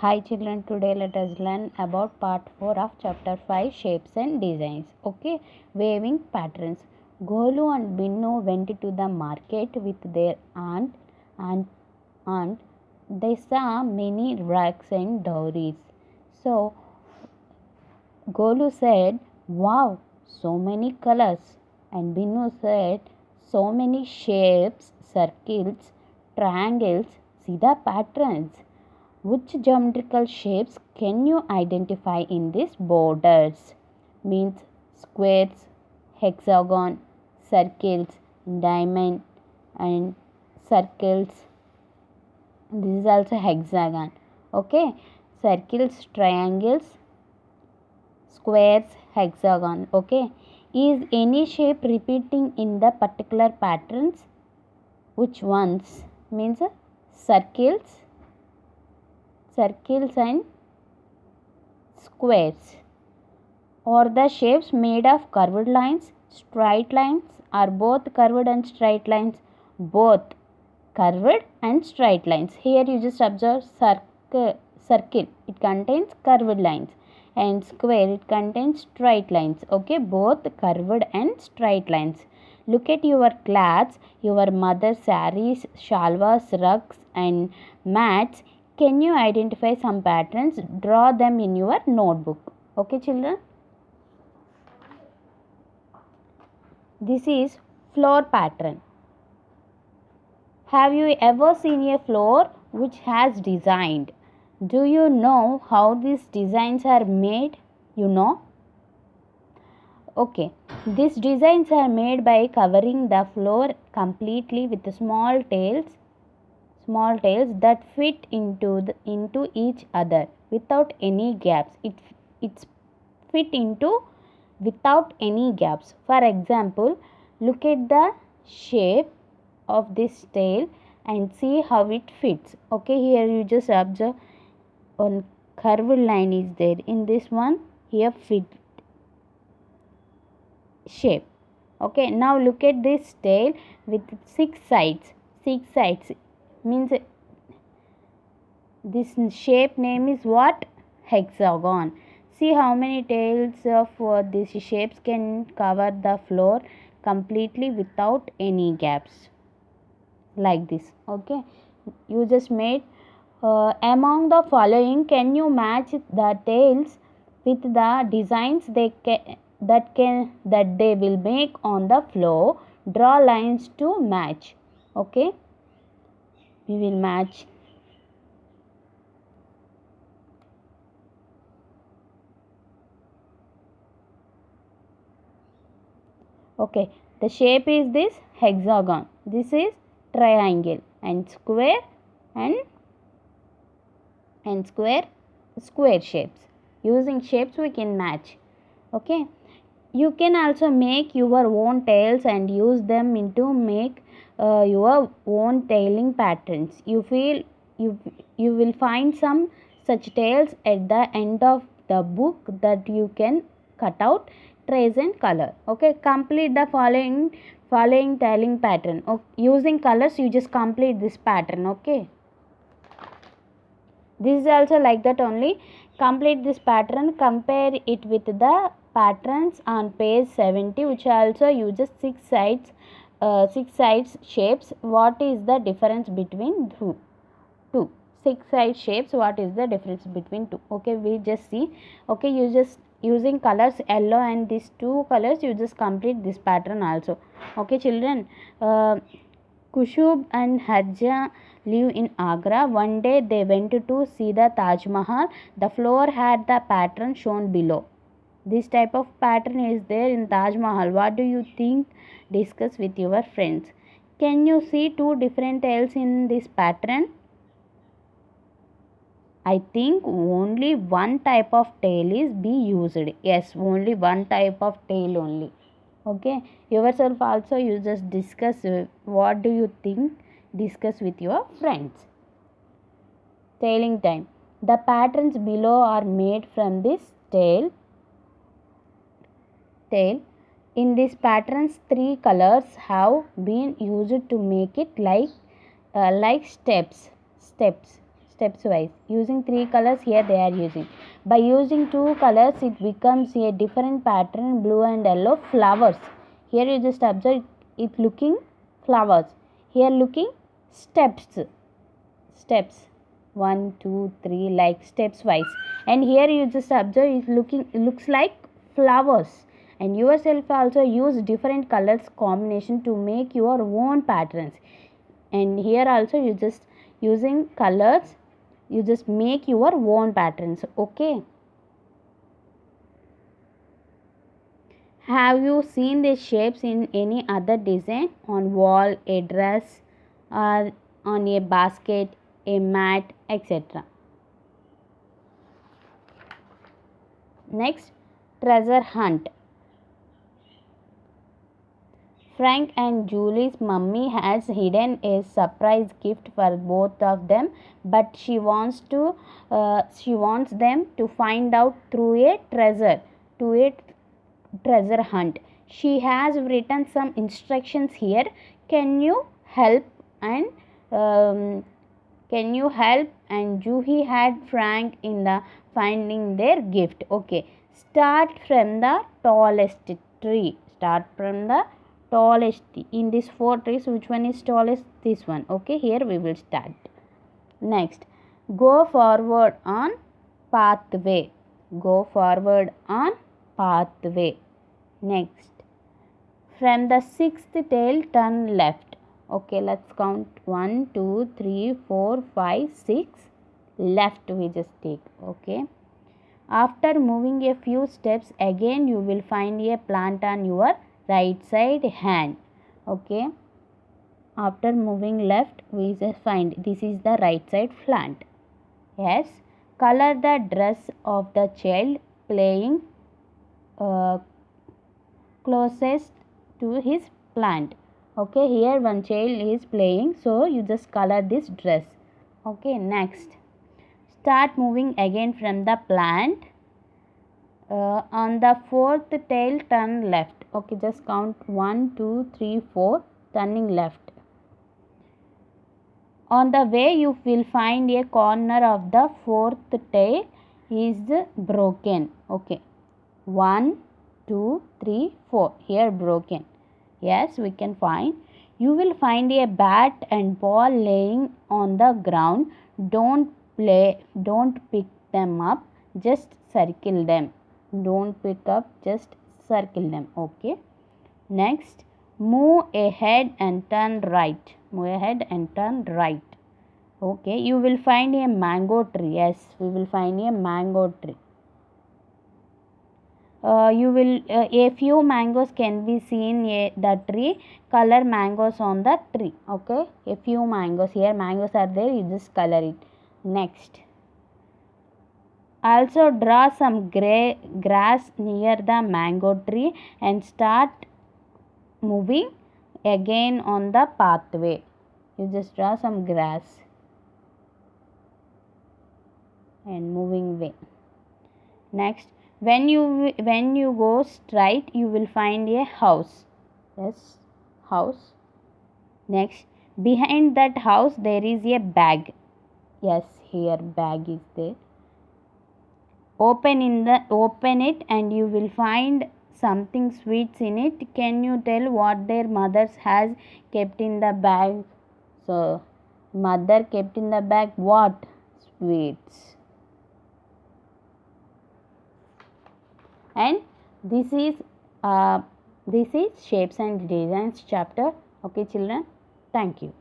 Hi children, today let us learn about part 4 of chapter 5 shapes and designs. Okay, weaving patterns. Golu and Binnu went to the market with their aunt. They saw many rags and dowries. So Golu said, "Wow, so many colors." And Binnu said, "So many shapes, circles, triangles. See the patterns." Which geometrical shapes can you identify in these borders? Means squares, hexagon, circles, diamond and circles. This is also hexagon. Okay. Circles, triangles, squares, hexagon. Okay. Is any shape repeating in the particular patterns? Which ones? Means circles and squares, or the shapes made of curved lines, straight lines, are both curved and straight lines? Both curved and straight lines. Here you just observe circle, it contains curved lines, and square, it contains straight lines. Okay, both curved and straight lines. Look at your clothes, your mother's saris, shalwas, rugs and mats. Can you identify some patterns? Draw them in your notebook. Okay children. This is floor pattern. Have you ever seen a floor which has designed? Do you know how these designs are made? You know? Okay. These designs are made by covering the floor completely with small tails that fit into each other without any gaps. It's fit into without any gaps. For example, look at the shape of this tail and see how it fits. Okay, here you just observe one curved line is there. In this one, here fit shape. Okay, now look at this tail with six sides means this shape name is what? Hexagon. See how many tails of these shapes can cover the floor completely without any gaps, like this. Okay, you just made among the following, can you match the tails with the designs that they will make on the floor? Draw lines to match. Okay, we will match. Okay, the shape is this hexagon, this is triangle, and square and square shapes. Using shapes we can match. Okay, you can also make your own tails and use them into make your own tailing patterns. You will find some such tails at the end of the book that you can cut out, trace and color. Okay, complete the following tailing pattern. Okay, using colors you just complete this pattern. Okay, this is also like that only. Complete this pattern, compare it with the patterns on page 70, which also uses six sides shapes. What is the difference between two? Six side shapes, what is the difference between two? Okay, we just see. Okay, you just using colors yellow and these two colors, you just complete this pattern also. Okay children, Kushub and Harja live in Agra. One day they went to see the Taj Mahal. The floor had the pattern shown below. This type of pattern is there in Taj Mahal. What do you think? Discuss with your friends. Can you see two different tails in this pattern? I think only one type of tail is be used. Yes, only one type of tail only. Okay, yourself also you just discuss what do you think, discuss with your friends. Tailing time. The patterns below are made from this tail. In these patterns, three colors have been used to make it like steps. steps wise. Using 3 colors, here they are using. By using 2 colors, it becomes a different pattern, blue and yellow flowers. Here you just observe it looking flowers. Here looking steps. 1, 2, 3, like steps wise. And here you just observe it looks like flowers. And yourself also use different colors combination to make your own patterns. And here also you just using colors, you just make your own patterns. Okay. Have you seen these shapes in any other design? On wall, a dress, or on a basket, a mat, etc. Next, treasure hunt. Frank and Julie's mummy has hidden a surprise gift for both of them, but she wants them to find out through a treasure hunt. She has written some instructions here. Can you help? And Juhi had Frank in the finding their gift. Okay, start from the tallest tree. In these 4 trees, which one is tallest? This one. Okay, here we will start. Next, go forward on pathway. Next, from the 6th tail, turn left. Okay, let's count 1, 2, 3, 4, 5, 6. Left we just take. Okay. After moving a few steps, again you will find a plant on your right side hand. Okay. After moving left, we just find this is the right side plant. Yes. Color the dress of the child playing closest to his plant. Okay, here one child is playing, so you just color this dress. Okay, next, start moving again from the plant. On the 4th tail, turn left. Okay, just count 1, 2, 3, 4, turning left. On the way, you will find a corner of the 4th tail is broken. Okay, 1, 2, 3, 4. Here broken. Yes, we can find. You will find a bat and ball laying on the ground. Don't pick them up, just circle them. Don't pick up, just circle them. Okay. Next, move ahead and turn right. Okay, you will find a mango tree. Yes, we will find a mango tree. A few mangoes can be seen the tree. Color mangoes on the tree. Okay, a few mangoes, here mangoes are there, you just color it. Next, also draw some grass near the mango tree and start moving again on the pathway. You just draw some grass and moving way. Next, when you go straight, you will find a house. Yes, house. Next, behind that house there is a bag. Yes, here bag is there. Open it and you will find something sweets in it. Can you tell what their mothers has kept in the bag? So, mother kept in the bag what? Sweets. And this is shapes and designs chapter. Okay, children, thank you.